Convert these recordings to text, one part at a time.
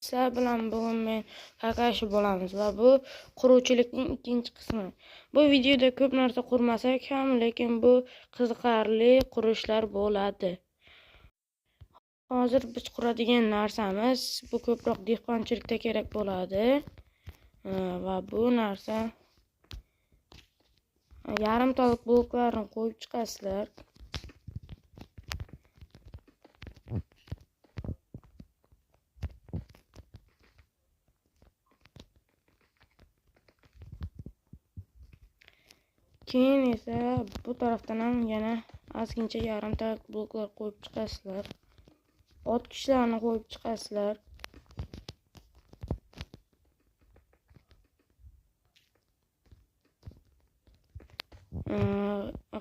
Sizlar bilan bugun men kakashib bo'lamiz va bu quruvchilikning ikkinchi qismi. Bu videoda ko'p narsa qurmasak ham, lekin bu qiziqarli qurishlar bo'ladi. Hozir biz quradigan narsamiz bu ko'proq dehqonchilikda kerak bo'ladi. Va bu narsa yarimtalik bloklarni qo'yib chiqasizlar. Keyin esa bu tarafdan ham yana ozgincha yarimtalik bloklar qo'yib chiqasizlar. Otqichlarni qo'yib chiqasizlar.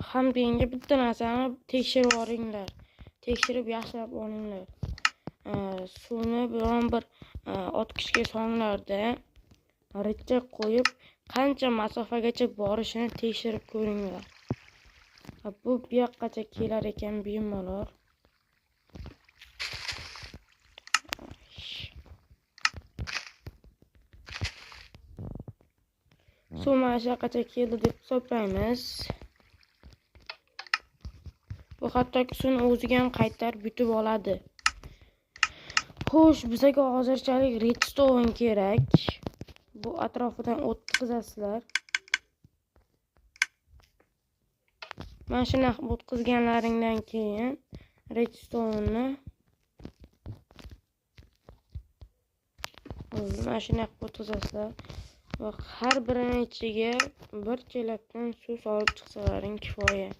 Hamda bitta narsani tekshirib olinglar. Tekshirib yaxshilab olinglar. Suvni biron bir otqichga solinglarda ritchak qo'yib qancha masofagacha borishini tekshirib ko'ringlar. Bu yoqqacha kelar ekan bemalol. Suv mana shu yoqqacha keldi deb hisoblaymiz. Bu hattoki suvni o'ziga ham qaytarib yutib oladi. Xo'sh, bizga hozirchalik redstone kerak. Bu atrofidan o'tkazasizlar. Mana shuni o'tkazganlaringdan keyin redstone'ni mana shuni o'tkazasizlar. Va har birining ichiga bir chelakdan suv solib chiqsalaring kifoya.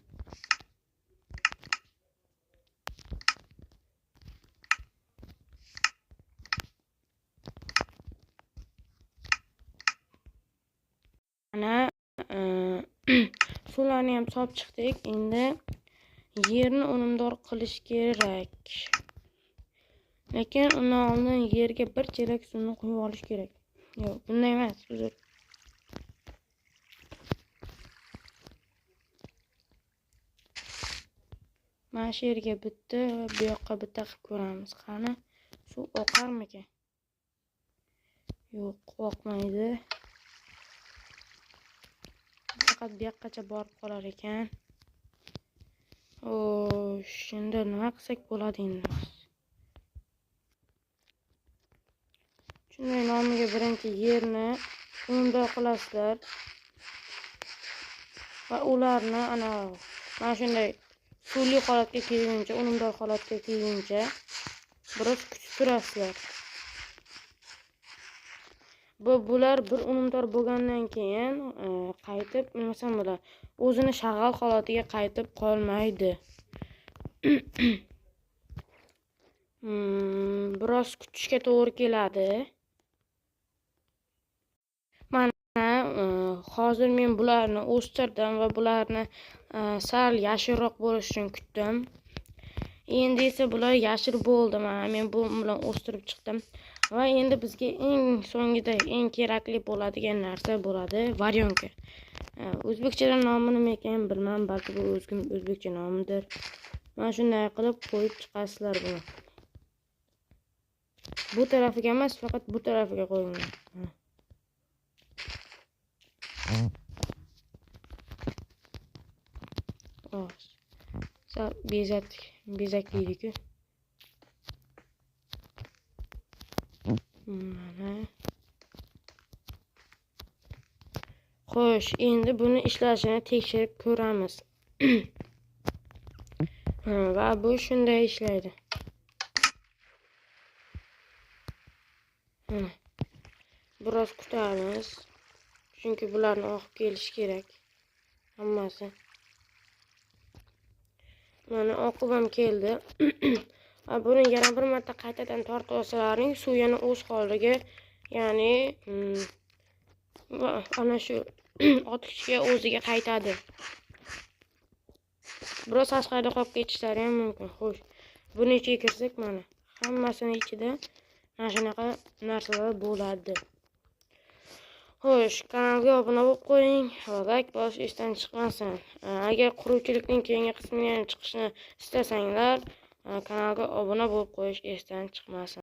Mana suvlarni ham solib chiqdik. Endi yerni unumdor qilish kerak. Lekin undan oldin yerga bir chelak suvni quyib olish kerak. Yo'q, bunday emas, uzr. Mana shu yerga bitta va bu yoqqa bitta qilib ko'ramiz. Qani, suv oqarmikan? Yo'q, oqmaydi. Faqat bu yoqqacha borib qolar ekan. Shunda nima qilsak bo'ladi endi? Shunday nomiga birinchi yerni unumdor qilasizlar. Va ularni mana shunday suvli holatga kelguncha, unumdor holatga kelguncha biroz kutib turasizlar. Bular bir unumdor bo'lgandan keyin qaytib, masalan, bular o'zini shag'al holatiga qaytib qolmaydi. Biroz kutishga to'g'ri keladi. Hozir men bularni o'stirdim va bularni sal yashilroq bo'lishi uchun kutdim. Endi esa bular yashil bo'ldi. Mana men bu bilan o'stirib chiqdim. Va endi bizga eng so'ngida eng kerakli bo'ladigan narsa bo'ladi varyonka. O'zbekchada nomi nima ekan bilmadim, balki bu o'zbekcha nomidir. Mana shunday qilib qo'yib chiqasizlar buni. Bu tarafiga emas, faqat bu tarafiga qo'yinglar. Bezak deydi-ku. Mana. Xo'sh, endi buni ishlashini tekshirib ko'ramiz. Va bu shunday ishlaydi. Biroz kutamiz. Chunki bularni oqib kelish kerak. Hammasi. Mana oqib ham keldi. Buni yana bir marta qaytadan tortib olsalaring, suv yana o'z holiga, ya'ni ana shu otqichga o'ziga qaytadi. Biroz tashqarida qolib ketishlari ham mumkin. Xo'sh, buni ichiga kirsak, mana hammasini ichida mana shunaqa narsalar bo'ladi. Xo'sh, kanalga obuna bo'lib qo'ying va like bosish esdan chiqmasin. Agar quruvchilikning keyingi qismiga chiqishni istasanglar, kanalga obuna bo'lib qo'yish esdan chiqmasin.